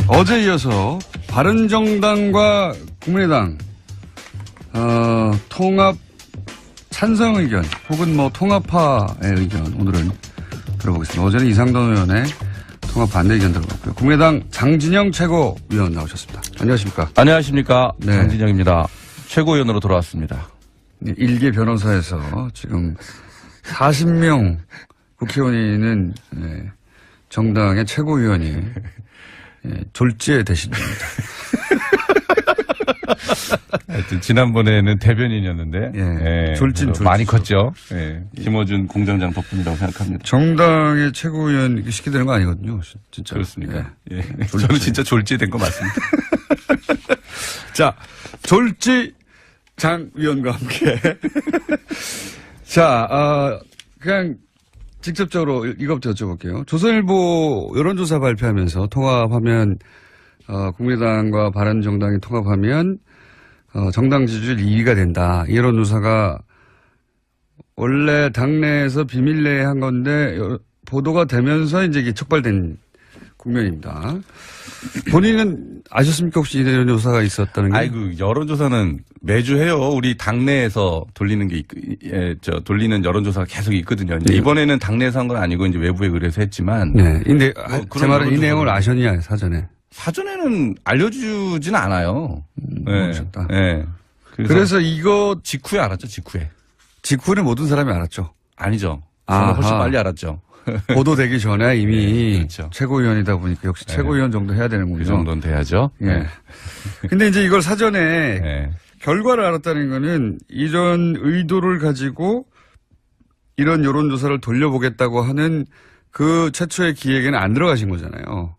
어제 이어서 바른정당과 국민의당 통합 찬성 의견 혹은 뭐 통합파의 의견 오늘은 들어보겠습니다. 어제는 이상돈 의원의 통합 반대 의견 들어봤고요. 국민의당 장진영 최고위원 나오셨습니다. 안녕하십니까? 안녕하십니까? 네. 장진영입니다. 최고위원으로 돌아왔습니다. 일개 변호사에서 지금 40명 국회의원이 있는 정당의 최고위원이 졸지에 되신 겁니다. 하여튼 지난번에는 대변인이었는데 예, 졸진 많이 컸죠. 예, 김어준 공장장 덕분이라고 생각합니다. 정당의 최고위원 이렇게 시키게 되는 거 아니거든요. 진짜. 그렇습니까? 예. 저는 진짜 졸지에 된 거 맞습니다. 자, 졸지 장 위원과 함께. 자, 그냥 직접적으로 이것부터 여쭤볼게요. 조선일보 여론조사 발표하면서 통합하면, 국민의당과 바른정당이 통합하면, 정당 지지율 2위가 된다. 이 여론조사가 원래 당내에서 비밀 내에 한 건데, 보도가 되면서 이제 이게 촉발된 국면입니다. 본인은 아셨습니까? 혹시 이 여론조사가 있었다는 게? 아이고, 여론조사는 매주 해요. 우리 당내에서 돌리는 게, 돌리는 여론조사가 계속 있거든요. 이제 이번에는 당내에서 한 건 아니고 이제 외부에 의뢰해서 했지만. 네. 근데 제 말은 이 여론조사는 내용을 아셨냐, 사전에. 사전에는 알려주진 않아요. 모르셨다. 네. 그래서 이거 직후에 알았죠, 직후에. 직후에 모든 사람이 알았죠. 아니죠. 저는 훨씬 빨리 알았죠. 보도되기 전에 이미 그렇죠. 최고위원이다 보니까 역시 최고위원 정도 해야 되는군요. 그 정도는 돼야죠. 예. 근데 이제 이걸 사전에 네. 결과를 알았다는 거는 이런 의도를 가지고 이런 여론조사를 돌려보겠다고 하는 그 최초의 기획에는 안 들어가신 거잖아요.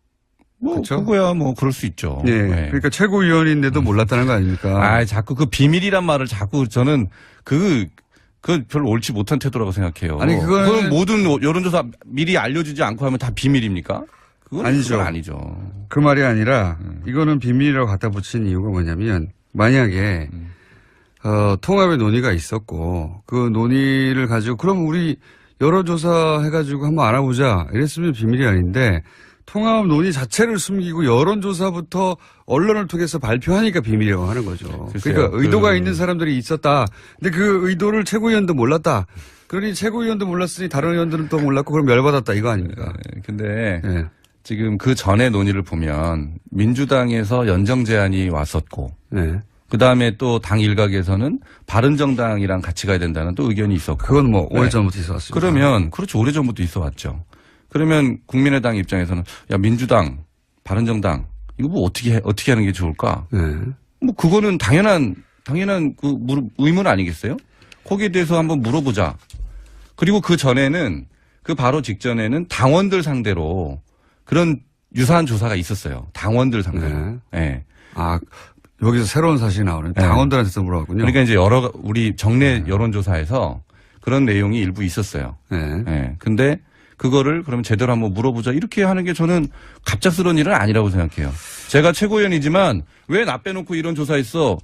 뭐, 그렇죠? 그거야 뭐 그럴 수 있죠. 예. 네. 그러니까 최고위원인데도 몰랐다는 거 아닙니까? 아, 자꾸 그 비밀이란 말을 자꾸 저는 그 별로 옳지 못한 태도라고 생각해요. 아니, 그건 모든 여론조사 미리 알려주지 않고 하면 다 비밀입니까? 그건 아니죠. 그건 아니죠. 그 말이 아니라 이거는 비밀이라고 갖다 붙인 이유가 뭐냐면 만약에 통합의 논의가 있었고 그 논의를 가지고 그럼 우리 여론조사 해가지고 한번 알아보자 이랬으면 비밀이 아닌데 통합 논의 자체를 숨기고 여론조사부터 언론을 통해서 발표하니까 비밀이라고 하는 거죠. 글쎄요, 그러니까 의도가 있는 사람들이 있었다. 근데 그 의도를 최고위원도 몰랐다. 그러니 최고위원도 몰랐으니 다른 의원들은 또 몰랐고 그럼 열받았다 이거 아닙니까? 근데 네. 지금 그 전에 논의를 보면 민주당에서 연정 제안이 왔었고 네. 그다음에 또 당 일각에서는 바른정당이랑 같이 가야 된다는 또 의견이 있었고 그건 뭐 오래전부터 있었습니다. 그러면 그렇죠. 오래전부터 있어 왔죠. 그러면 국민의당 입장에서는 야 민주당, 바른정당 이거 뭐 어떻게 하는 게 좋을까? 네. 뭐 그거는 당연한 그 의문 아니겠어요? 거기에 대해서 한번 물어보자. 그리고 그 전에는 그 바로 직전에는 당원들 상대로 그런 유사한 조사가 있었어요. 당원들 상대로. 네. 네. 아 여기서 새로운 사실이 나오네. 당원들한테서 물어봤군요. 그러니까 이제 우리 정례 여론조사에서 그런 내용이 일부 있었어요. 네. 네. 근데 그거를 그러면 제대로 한번 물어보자. 이렇게 하는 게 저는 갑작스러운 일은 아니라고 생각해요. 제가 최고위원이지만 왜 나 빼놓고 이런 조사했어?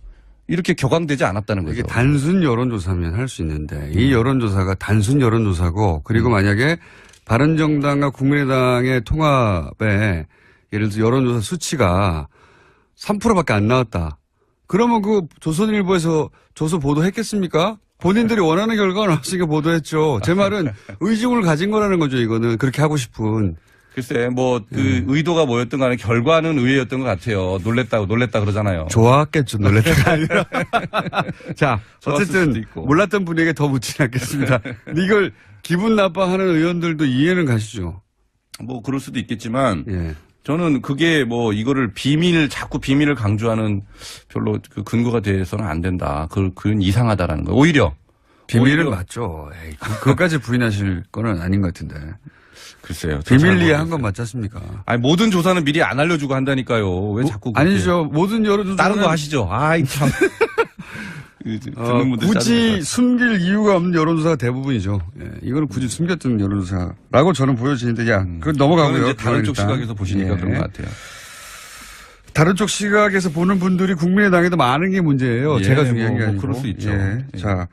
이렇게 격앙되지 않았다는 거죠. 이게 단순 여론조사면 할 수 있는데 이 여론조사가 단순 여론조사고 그리고 만약에 바른정당과 국민의당의 통합에 예를 들어서 여론조사 수치가 3%밖에 안 나왔다. 그러면 그 조선일보에서 조서 보도했겠습니까? 본인들이 원하는 결과가 나왔으니까 보도했죠. 제 말은 의중을 가진 거라는 거죠, 이거는. 그렇게 하고 싶은. 글쎄, 의도가 뭐였든 간에 결과는 의외였던 것 같아요. 놀랬다 그러잖아요. 좋았겠죠, 놀랬다가 아니라. 자, 좋았을 수도 어쨌든 있고. 몰랐던 분에게 더 묻진 않겠습니다. 근데 이걸 기분 나빠하는 의원들도 이해는 가시죠. 뭐 그럴 수도 있겠지만 예. 저는 그게 이거를 자꾸 비밀을 강조하는 별로 그 근거가 돼서는 안 된다. 그건 이상하다라는 거예요. 오히려. 비밀은 맞죠. 에이, 그것까지 부인하실 거는 아닌 것 같은데. 글쎄요. 비밀리에 한 건 맞지 않습니까? 아니, 모든 조사는 미리 안 알려주고 한다니까요. 왜 자꾸. 아니죠. 모든 여론조사는. 다른 거 하시죠. 아이, 참. 듣는 분들 굳이 숨길 이유가 없는 여론조사가 대부분이죠. 예, 이거는 굳이 숨겼던 여론조사라고 저는 보여지는데, 그건 넘어가고요. 이제 다른 쪽 일단. 시각에서 보시니까 그런 것 같아요. 다른 쪽 시각에서 보는 분들이 국민의당에도 많은 게 문제예요. 예, 제가 중요한 게 아니고. 그럴 수 있죠. 예. 자,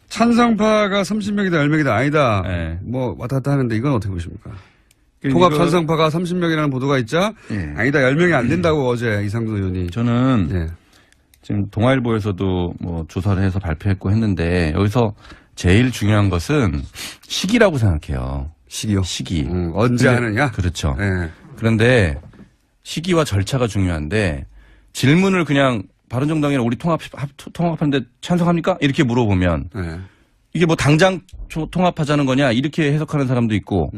찬성파가 30명이다 10명이다 아니다. 예. 뭐 왔다 갔다 하는데 이건 어떻게 보십니까? 통합 찬성파가 30명이라는 보도가 있자 예. 아니다 10명이 안 된다고 어제 이상도 의원이. 저는 예. 지금 동아일보에서도 뭐 조사를 해서 발표했고 했는데 여기서 제일 중요한 것은 시기라고 생각해요. 시기요. 시기. 언제 하느냐. 그렇죠. 예. 그런데 시기와 절차가 중요한데 질문을 그냥 바른정당이랑 우리 통합하는데 찬성합니까? 이렇게 물어보면 예. 이게 뭐 당장 통합하자는 거냐 이렇게 해석하는 사람도 있고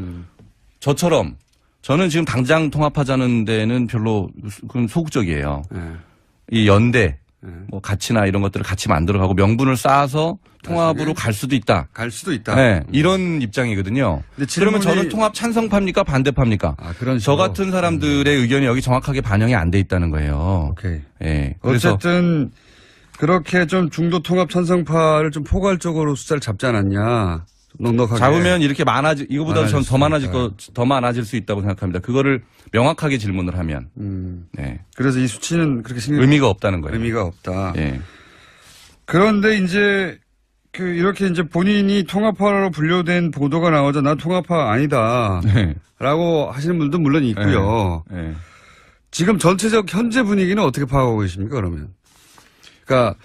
저처럼 저는 지금 당장 통합하자는 데는 별로 그건 소극적이에요. 예. 이 연대 뭐 가치나 이런 것들을 같이 만들어가고 명분을 쌓아서 통합으로 갈 수도 있다. 갈 수도 있다. 네, 이런 입장이거든요. 근데 그러면 질문이- 저는 통합 찬성파입니까 반대파입니까? 아, 그런 저 식으로. 같은 사람들의 의견이 여기 정확하게 반영이 안 돼 있다는 거예요. 오케이. 예. 그래서 어쨌든 그렇게 좀 중도 통합 찬성파를 좀 포괄적으로 숫자를 잡지 않았냐. 넉넉하게. 잡으면 이렇게 이거보다 많아질 더 많아질 수 더 많아질 수 있다고 생각합니다. 그거를 명확하게 질문을 하면 네. 그래서 이 수치는 그렇게 신경 의미가 없다는 거예요. 의미가 없다. 예. 그런데 이제 이렇게 이제 본인이 통합파로 분류된 보도가 나오자 나 통합파 아니다. 네. 라고 하시는 분도 물론 있고요. 네. 지금 전체적 현재 분위기는 어떻게 파악하고 계십니까, 그러면? 그러니까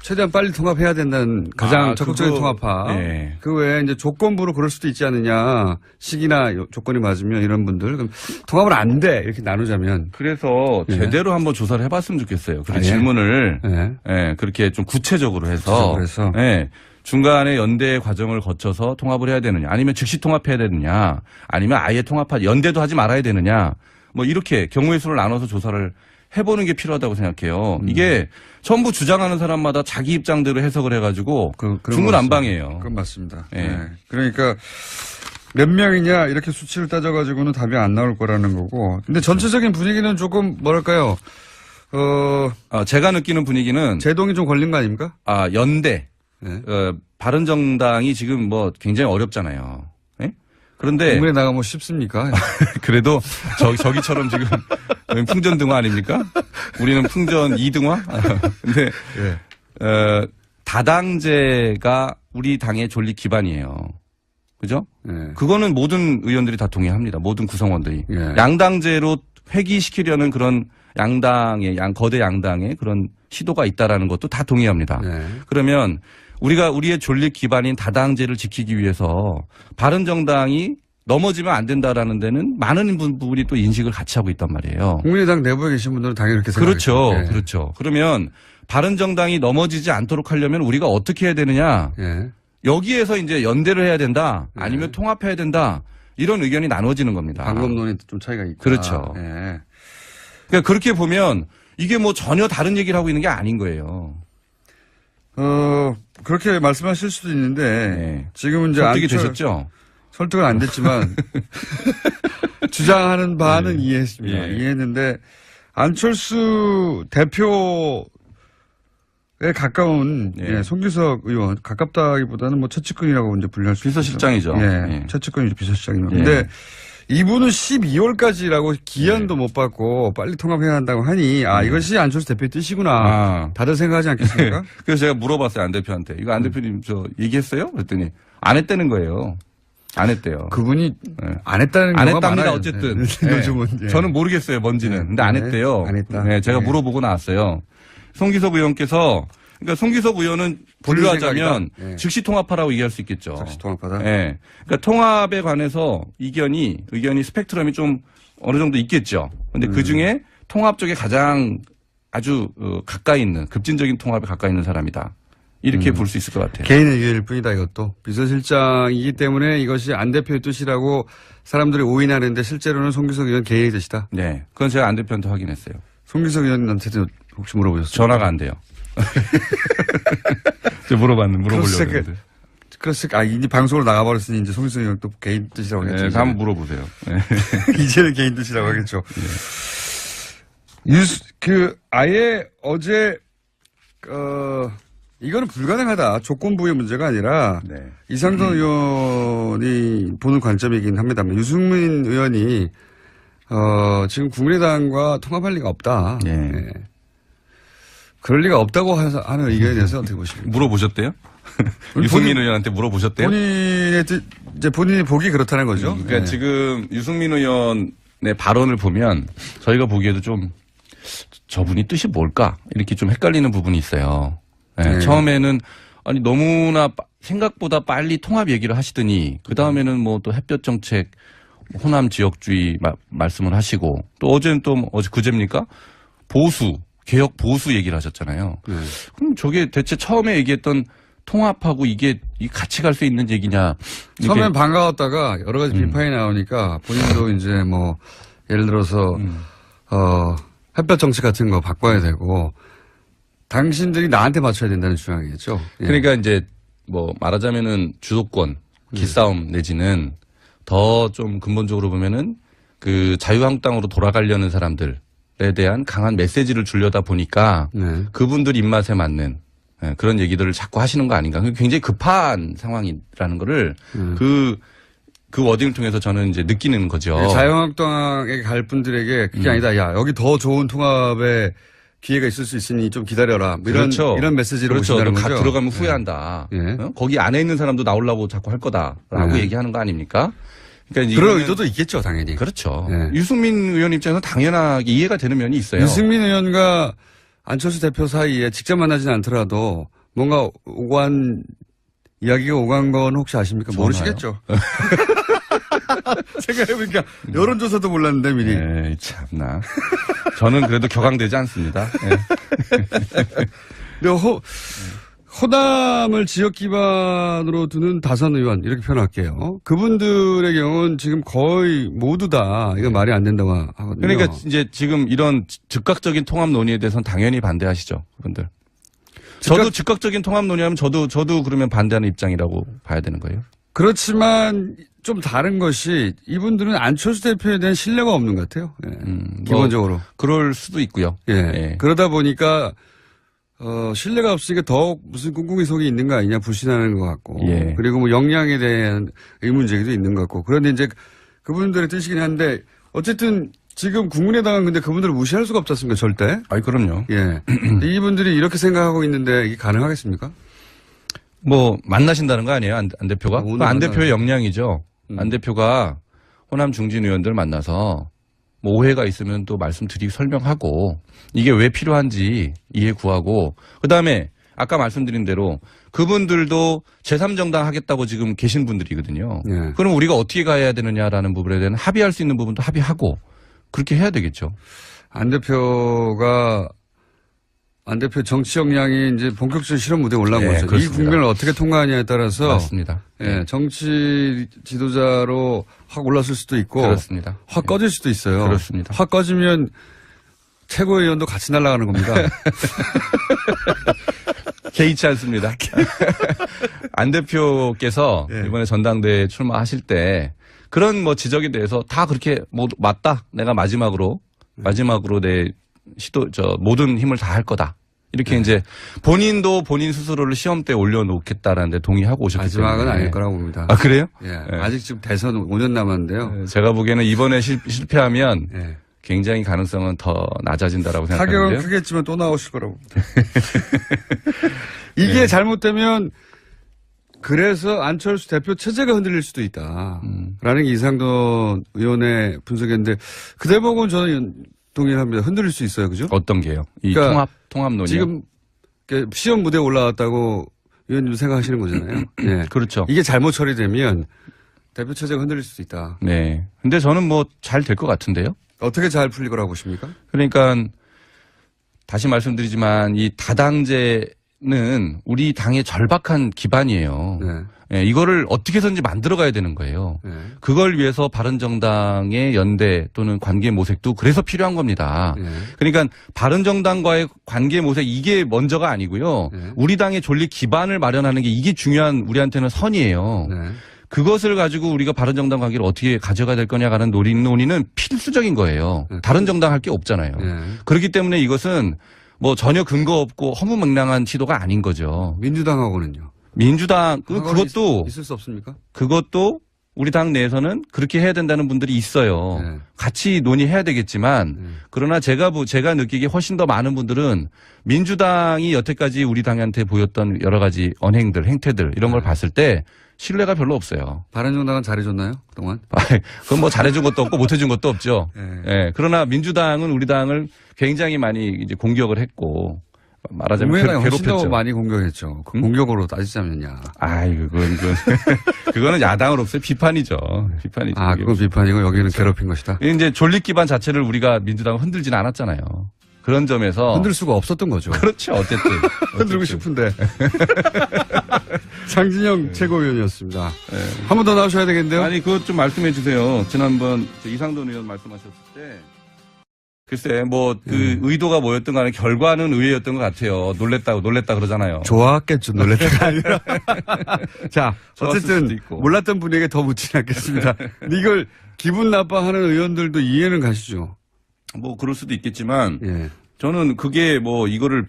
최대한 빨리 통합해야 된다는 가장 적극적인 통합파. 네. 그 외에 이제 조건부로 그럴 수도 있지 않느냐. 시기나 조건이 맞으면 이런 분들. 그럼 통합은 안 돼. 이렇게 나누자면. 그래서 예. 제대로 한번 조사를 해봤으면 좋겠어요. 그리고 아, 예? 질문을 예. 예, 그렇게 좀 구체적으로 해서, 구체적으로 해서. 예, 중간에 연대 과정을 거쳐서 통합을 해야 되느냐, 아니면 즉시 통합해야 되느냐, 아니면 아예 연대도 하지 말아야 되느냐, 뭐 이렇게 경우의 수를 나눠서 조사를 해보는 게 필요하다고 생각해요. 이게 전부 주장하는 사람마다 자기 입장대로 해석을 해가지고 그런 중구난방이에요. 그건 맞습니다. 예. 네. 그러니까 몇 명이냐 이렇게 수치를 따져가지고는 답이 안 나올 거라는 거고. 근데 전체적인 분위기는 조금 뭐랄까요. 제가 느끼는 분위기는 제동이 좀 걸린 거 아닙니까? 연대. 네. 바른정당이 지금 뭐 굉장히 어렵잖아요. 예? 그런데 국민의당은 뭐 쉽습니까? 그래도 저기처럼 지금 풍전등화 아닙니까? 우리는 풍전 2등화? 근데 예. 다당제가 우리 당의 존립 기반이에요. 그죠? 예. 그거는 모든 의원들이 다 동의합니다. 모든 구성원들이. 예. 양당제로 회귀시키려는 그런 거대 양당의 그런 시도가 있다라는 것도 다 동의합니다. 네. 그러면 우리의 존립 기반인 다당제를 지키기 위해서 바른정당이 넘어지면 안 된다라는 데는 많은 부분이 또 인식을 같이 하고 있단 말이에요. 국민의당 내부에 계신 분들은 당연히 그렇게 생각하죠. 그렇죠. 예. 그렇죠. 그러면 바른정당이 넘어지지 않도록 하려면 우리가 어떻게 해야 되느냐. 예. 여기에서 이제 연대를 해야 된다. 아니면 네. 통합해야 된다. 이런 의견이 나눠지는 겁니다. 방법론이 좀 차이가 있다. 그렇죠. 예. 그러니까 그렇게 보면 이게 뭐 전혀 다른 얘기를 하고 있는 게 아닌 거예요. 그렇게 말씀하실 수도 있는데 네. 지금은 이제 설득이 되셨죠? 설득은 안 됐지만 주장하는 바는 이해했습니다. 예. 이해했는데 안철수 대표에 가까운 예. 송규석 의원 가깝다기보다는 뭐 최측근이라고 이제 분류할 수 비서실장이죠. 있죠. 예. 예. 최측근이죠. 비서실장이면. 예. 근데 이분은 12월까지라고 기한도 못 받고 빨리 통합해야 한다고 하니 이것이 안철수 대표의 뜻이구나. 다들 생각하지 않겠습니까? 그래서 제가 물어봤어요, 안 대표한테. 이거 안 대표님 얘기했어요? 그랬더니 안 했다는 거예요. 안 했대요. 그분이 예. 안 했다는 안 경우가 했답니다, 많아요. 어쨌든. 네. 예. 요즘은. 예. 저는 모르겠어요, 뭔지는. 근데 안 네. 했대요. 안 했다. 네, 제가 네. 물어보고 나왔어요. 송기석 의원께서, 그러니까 송기석 의원은 분류하자면 생각이다. 예. 즉시 통합하라고 얘기할 수 있겠죠. 즉시 통합하다. 예. 그러니까 통합에 관해서 의견이 스펙트럼이 좀 어느 정도 있겠죠. 근데 그 중에 통합 쪽에 가장 아주 가까이 있는, 급진적인 통합에 가까이 있는 사람이다. 이렇게 볼 수 있을 것 같아요. 개인의 의견일 뿐이다 이것도. 비서실장이기 때문에 이것이 안 대표의 뜻이라고 사람들이 오인하는데 실제로는 송기석 의원 개인의 뜻이다. 네. 그건 제가 안 대표한테 확인했어요. 송기석 의원한테도 혹시 물어보셨어요? 전화가 안 돼요. 제가 물어보려고 했는데. 그래서 이제 방송으로 나가버렸으니 이제 송기석 의원 또 개인 뜻이라고 하겠죠. 네, 한번 물어보세요. 네. 이제는 개인 뜻이라고 하겠죠. 아예 어제 이거는 불가능하다. 조건부의 문제가 아니라 네. 이상돈 의원이 보는 관점이긴 합니다만 유승민 의원이 지금 국민의당과 통합할 리가 없다. 네. 예. 그럴 리가 없다고 하는 의견에 대해서 어떻게 보십니까? 물어보셨대요? 유승민 의원한테 물어보셨대요? 이제 본인이 보기 그렇다는 거죠. 그러니까 네. 지금 유승민 의원의 발언을 보면 저희가 보기에도 좀 저분이 뜻이 뭘까 이렇게 좀 헷갈리는 부분이 있어요. 네, 네. 처음에는 아니 너무나 생각보다 빨리 통합 얘기를 하시더니 그 다음에는 뭐 또 햇볕 정책, 호남 지역주의 말씀을 하시고 또 어제는 또 어제 그제입니까? 보수 개혁 보수 얘기를 하셨잖아요. 네. 그럼 저게 대체 처음에 얘기했던 통합하고 이게 같이 갈 수 있는 얘기냐? 처음엔 반가웠다가 여러 가지 비판이 나오니까 본인도 이제 뭐 예를 들어서 햇볕 정책 같은 거 바꿔야 되고 당신들이 나한테 맞춰야 된다는 주장이겠죠. 예. 그러니까 이제 뭐 말하자면은 주도권, 기싸움 내지는 더 좀 근본적으로 보면은 그 자유한국당으로 돌아가려는 사람들에 대한 강한 메시지를 주려다 보니까 네. 그분들 입맛에 맞는 그런 얘기들을 자꾸 하시는 거 아닌가. 굉장히 급한 상황이라는 거를 그 워딩을 통해서 저는 이제 느끼는 거죠. 자유한국당에 갈 분들에게 그게 아니다. 야, 여기 더 좋은 통합의 기회가 있을 수 있으니 좀 기다려라. 뭐 그렇죠. 이런 메시지를 그렇죠. 보신다는 너 거죠. 들어가면 후회한다. 예. 거기 안에 있는 사람도 나오려고 자꾸 할 거다라고 네. 얘기하는 거 아닙니까? 그러니까 그런 이거는 의도도 있겠죠, 당연히. 그렇죠. 예. 유승민 의원 입장에서 당연하게 이해가 되는 면이 있어요. 유승민 의원과 안철수 대표 사이에 직접 만나지는 않더라도 뭔가 이야기가 오간 건 혹시 아십니까? 전화요? 모르시겠죠. 생각해보니까 여론조사도 몰랐는데 미리. 네, 참나. 저는 그래도 격앙되지 않습니다. 네. 근데 호남을 지역 기반으로 두는 다선 의원 이렇게 표현할게요. 그분들의 경우는 지금 거의 모두 다 이건 말이 안 된다고 하거든요. 그러니까 이제 지금 이런 즉각적인 통합 논의에 대해서는 당연히 반대하시죠, 그분들. 저도 즉각적인 통합 논의하면 저도 그러면 반대하는 입장이라고 봐야 되는 거예요. 그렇지만 좀 다른 것이 이분들은 안철수 대표에 대한 신뢰가 없는 것 같아요. 예. 기본적으로. 그럴 수도 있고요. 예. 예. 그러다 보니까 신뢰가 없으니까 더욱 무슨 꿍꿍이 속이 있는 거 아니냐 불신하는 것 같고. 예. 그리고 뭐 역량에 대한 의문 제기도 있는 것 같고. 그런데 이제 그분들의 뜻이긴 한데 어쨌든 지금 국민의당은 근데 그분들을 무시할 수가 없지 않습니까? 절대. 아니, 그럼요. 예. 이분들이 이렇게 생각하고 있는데 이게 가능하겠습니까? 뭐, 만나신다는 거 아니에요? 안 대표가? 오늘 안 대표의 역량이죠. 안 음. 대표가 호남 중진 의원들 만나서 뭐 오해가 있으면 또 말씀드리고 설명하고 이게 왜 필요한지 이해 구하고 그다음에 아까 말씀드린 대로 그분들도 제3정당 하겠다고 지금 계신 분들이거든요. 예. 그럼 우리가 어떻게 가야 되느냐라는 부분에 대한 합의할 수 있는 부분도 합의하고 그렇게 해야 되겠죠. 안 대표 정치 역량이 이제 본격적인 실험 무대에 올라온 예, 거죠. 그렇습니다. 이 국면을 어떻게 통과하냐에 따라서 맞습니다. 예, 정치 지도자로 확 올랐을 수도 있고 그렇습니다. 확 꺼질 수도 있어요. 그렇습니다. 확 꺼지면 최고위원도 같이 날아가는 겁니다. 개의치 않습니다. 안 대표께서 예. 이번에 전당대회 출마하실 때 그런 뭐 지적에 대해서 다 그렇게 뭐 맞다. 내가 마지막으로 내 모든 힘을 다 할 거다. 이렇게 이제 본인도 본인 스스로를 시험대에 올려놓겠다라는 데 동의하고 오셨기 때문에. 마지막은 아닐 거라고 봅니다. 아, 그래요? 예, 예. 아직 지금 대선 5년 남았는데요. 제가 보기에는 이번에 실패하면 예. 굉장히 가능성은 더 낮아진다라고 타격은 생각하는데요. 크겠지만 또 나오실 거라고 봅니다. 이게 잘못되면 그래서 안철수 대표 체제가 흔들릴 수도 있다. 라는 게 이상돈 의원의 분석이었는데 그 대목은 저는 동의합니다. 흔들릴 수 있어요. 그죠? 어떤 게요? 이 그러니까 통합 논의. 지금 시험 무대에 올라왔다고 의원님 생각하시는 거잖아요. 예. 그렇죠. 이게 잘못 처리되면 대표 체제가 흔들릴 수도 있다. 네. 근데 저는 뭐 잘 될 것 같은데요. 어떻게 잘 풀릴 거라고 보십니까? 그러니까 다시 말씀드리지만 이 다당제는 우리 당의 절박한 기반이에요. 네. 예, 이거를 어떻게 해서든지 만들어가야 되는 거예요. 네. 그걸 위해서 바른정당의 연대 또는 관계 모색도 그래서 필요한 겁니다. 네. 그러니까 바른정당과의 관계 모색 이게 먼저가 아니고요. 네. 우리 당의 존립 기반을 마련하는 게 이게 중요한 우리한테는 선이에요. 네. 그것을 가지고 우리가 바른정당 관계를 어떻게 가져가야 될 거냐라는 논의는 필수적인 거예요. 네. 다른 정당 할 게 없잖아요. 네. 그렇기 때문에 이것은 뭐 전혀 근거 없고 허무맹랑한 시도가 아닌 거죠. 민주당하고는요. 민주당 그것도 있을 수 없습니까? 그것도 우리 당 내에서는 그렇게 해야 된다는 분들이 있어요. 네. 같이 논의해야 되겠지만 그러나 제가 느끼기에 훨씬 더 많은 분들은 민주당이 여태까지 우리 당한테 보였던 여러 가지 언행들, 행태들 이런 걸 봤을 때 신뢰가 별로 없어요. 바른정당은 잘해줬나요? 그동안? 그건 뭐 잘해준 것도 없고 못해준 것도 없죠. 네. 예. 그러나 민주당은 우리 당을 굉장히 많이 이제 공격을 했고 말하자면 국민의당이 훨씬 더 괴롭혔죠. 많이 공격했죠. 그 공격으로 따지자면야. 그거는 야당으로서의 비판이죠. 비판이죠. 아, 그건 비판이고 여기는 괴롭힌 것이다. 이제 존립 기반 자체를 우리가 민주당은 흔들지는 않았잖아요. 그런 점에서 흔들 수가 없었던 거죠. 그렇죠. 어쨌든 흔들고 싶은데. 장진영 최고위원이었습니다. 한 번 더 나오셔야 되겠는데요? 아니 그것 좀 말씀해 주세요. 지난번 이상돈 의원 말씀하셨을 때 글쎄 그 의도가 뭐였든 간에 결과는 의외였던 것 같아요. 놀랬다 그러잖아요. 좋았겠죠. 놀랬다가 아니라. 자, 좋았을 수도 어쨌든 있고. 몰랐던 분에게 더 묻지 않겠습니다. 근데 이걸 기분 나빠하는 의원들도 이해는 가시죠. 뭐 그럴 수도 있겠지만 예. 저는 그게 이거를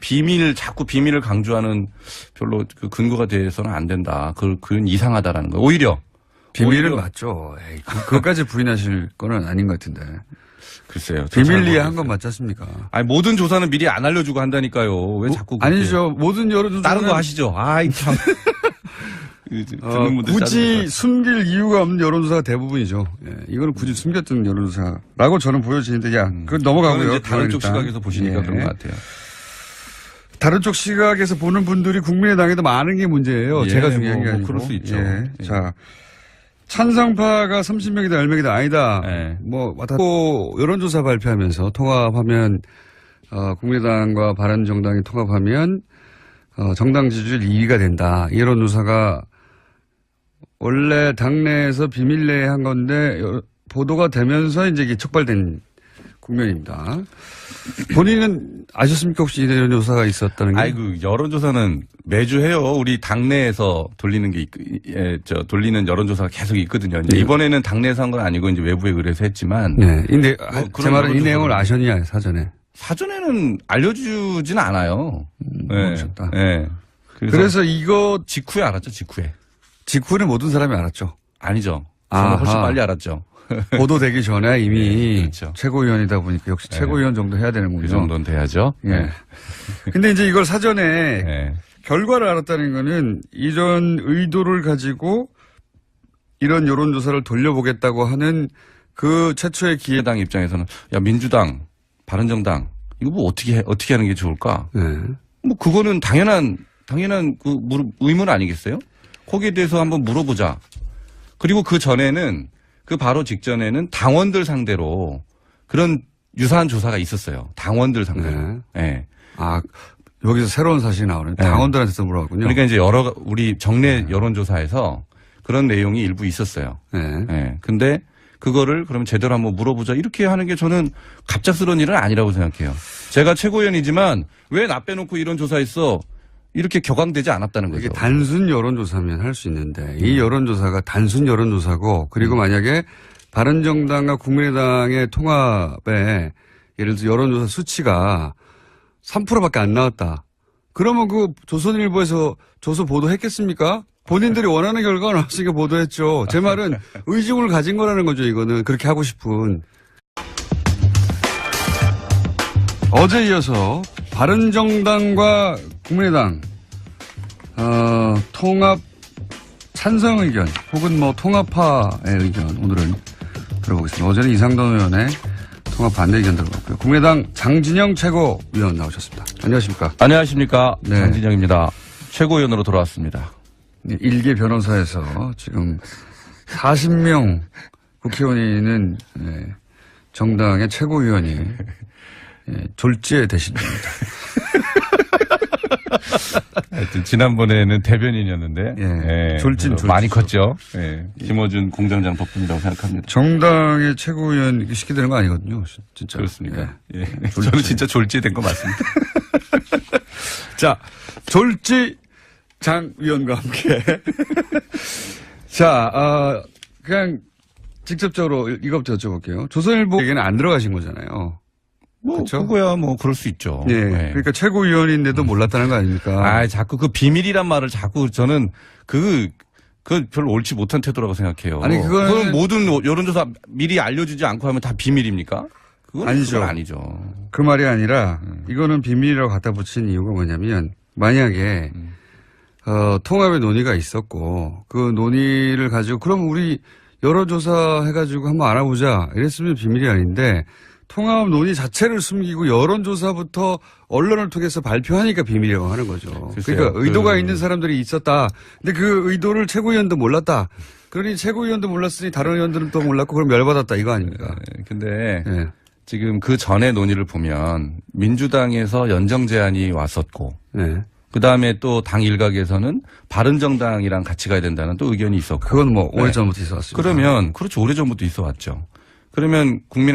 자꾸 비밀을 강조하는 별로 그 근거가 돼서는 안 된다. 그건 이상하다라는 거예요. 오히려 비밀은 맞죠. 에이, 그것까지 부인하실 거는 아닌 것 같은데. 글쎄요. 비밀리에 한 건 맞지 않습니까? 아니 모든 조사는 미리 안 알려주고 한다니까요. 왜 자꾸 그렇게. 아니죠. 모든 여론조사는 다른 거 하시죠. 아이 참. 듣는 분들 굳이 짜증나죠. 숨길 이유가 없는 여론조사가 대부분이죠. 예, 이거는 굳이 숨겼던 여론조사라고 저는 보여지는데, 그건 넘어가고요. 그건 이제 다른 쪽 일단. 시각에서 보시니까 예. 그런 것 같아요. 다른 쪽 시각에서 보는 분들이 국민의당에도 많은 게 문제예요. 예, 제가 중요한 게 뭐 아니고. 그럴 수 있죠. 예. 예. 자, 찬성파가 30명이다 10명이다 아니다. 예. 또 여론조사 발표하면서 통합하면 국민의당과 바른정당이 통합하면 정당 지지율 2위가 된다. 이 여론조사가 원래 당내에서 비밀 내에 한 건데 보도가 되면서 이제 이게 촉발된 국면입니다. 본인은 아셨습니까? 혹시 이런 조사가 있었다는 게? 아이고 여론조사는 매주 해요. 우리 당내에서 돌리는 게 돌리는 여론조사가 계속 있거든요. 이제 이번에는 당내에서 한 건 아니고 이제 외부에 의뢰해서 했지만. 네. 근데 제 그런 말은 이 여론조사는- 내용을 아셨냐 사전에? 사전에는 알려주진 않아요. 모르셨다. 네. 그래서 이거 직후에 알았죠. 직후에. 직후는 모든 사람이 알았죠. 아니죠. 저는 아하. 훨씬 빨리 알았죠. 보도되기 전에 이미 네, 그렇죠. 최고위원이다 보니까 역시 네. 최고위원 정도 해야 되는군요. 그 정도는 돼야죠. 예. 근데 이제 이걸 사전에 네. 결과를 알았다는 거는 이런 의도를 가지고 이런 여론조사를 돌려보겠다고 하는 그 최초의 기회. 기회당 입장에서는 야 민주당, 바른정당 이거 뭐 어떻게 하는 게 좋을까? 네. 뭐 그거는 당연한 그 의문 아니겠어요? 거기에 대해서 한번 물어보자. 그리고 그 전에는 그 바로 직전에는 당원들 상대로 그런 유사한 조사가 있었어요. 당원들 상대로. 네. 네. 아, 여기서 새로운 사실이 나오네. 네. 당원들한테서 물어봤군요. 그러니까 이제 우리 정례 여론조사에서 그런 내용이 일부 있었어요. 네. 네. 근데 그거를 그러면 제대로 한번 물어보자. 이렇게 하는 게 저는 갑작스러운 일은 아니라고 생각해요. 제가 최고위원이지만 왜 나 빼놓고 이런 조사했어? 이렇게 격앙되지 않았다는 거죠. 이게 단순 여론조사면 할 수 있는데 이 여론조사가 단순 여론조사고 그리고 만약에 바른정당과 국민의당의 통합에 예를 들어서 여론조사 수치가 3%밖에 안 나왔다. 그러면 그 조선일보에서 조서 보도했겠습니까? 본인들이 원하는 결과가 나왔으니까 보도했죠. 제 말은 의중을 가진 거라는 거죠. 이거는 그렇게 하고 싶은. 어제 이어서 바른정당과 국민의당 통합 찬성 의견 혹은 뭐 통합파의 의견 오늘은 들어보겠습니다. 어제는 이상돈 의원의 통합 반대 의견 들어봤고요. 국민의당 장진영 최고위원 나오셨습니다. 안녕하십니까? 안녕하십니까. 네. 장진영입니다. 최고위원으로 돌아왔습니다. 일개 변호사에서 지금 40명 국회의원이 있는 정당의 최고위원이 졸지에 되신 겁니다. 하여튼 지난번에는 대변인이었는데 예. 졸진. 많이 컸죠. 예. 김어준 공장장 덕분이라고 생각합니다. 정당의 최고위원 시키게 되는 거 아니거든요. 진짜. 그렇습니까? 예. 예. 저는 진짜 졸지된 거 맞습니다. 자, 졸지 장 위원과 함께. 자, 그냥 직접적으로 이것부터 여쭤볼게요. 조선일보에게는 안 들어가신 거잖아요. 뭐 그쵸? 그거야 뭐 그럴 수 있죠. 예. 예. 그러니까 최고위원인데도 몰랐다는 거 아닙니까? 아, 자꾸 그 비밀이란 말을 자꾸 저는 그건 별로 옳지 못한 태도라고 생각해요. 아니, 그건 모든 여론조사 미리 알려주지 않고 하면 다 비밀입니까? 그건 아니죠. 그건 아니죠. 그 말이 아니라 이거는 비밀이라고 갖다 붙인 이유가 뭐냐면 만약에 통합의 논의가 있었고 그 논의를 가지고 그럼 우리 여론조사 해가지고 한번 알아보자 이랬으면 비밀이 아닌데 통합 논의 자체를 숨기고 여론조사부터 언론을 통해서 발표하니까 비밀이라고 하는 거죠. 글쎄요. 그러니까 의도가 있는 사람들이 있었다. 근데 그 의도를 최고위원도 몰랐다. 그러니 최고위원도 몰랐으니 다른 의원들은 또 몰랐고 그럼 열받았다 이거 아닙니까? 근데 네. 지금 그 전에 논의를 보면 민주당에서 연정 제안이 왔었고 네. 그다음에 또 당 일각에서는 바른정당이랑 같이 가야 된다는 또 의견이 있었고 그건 뭐 오래전부터 있어 왔습니다. 그러면 그렇죠. 오래전부터 있어 왔죠. 그러면 국민의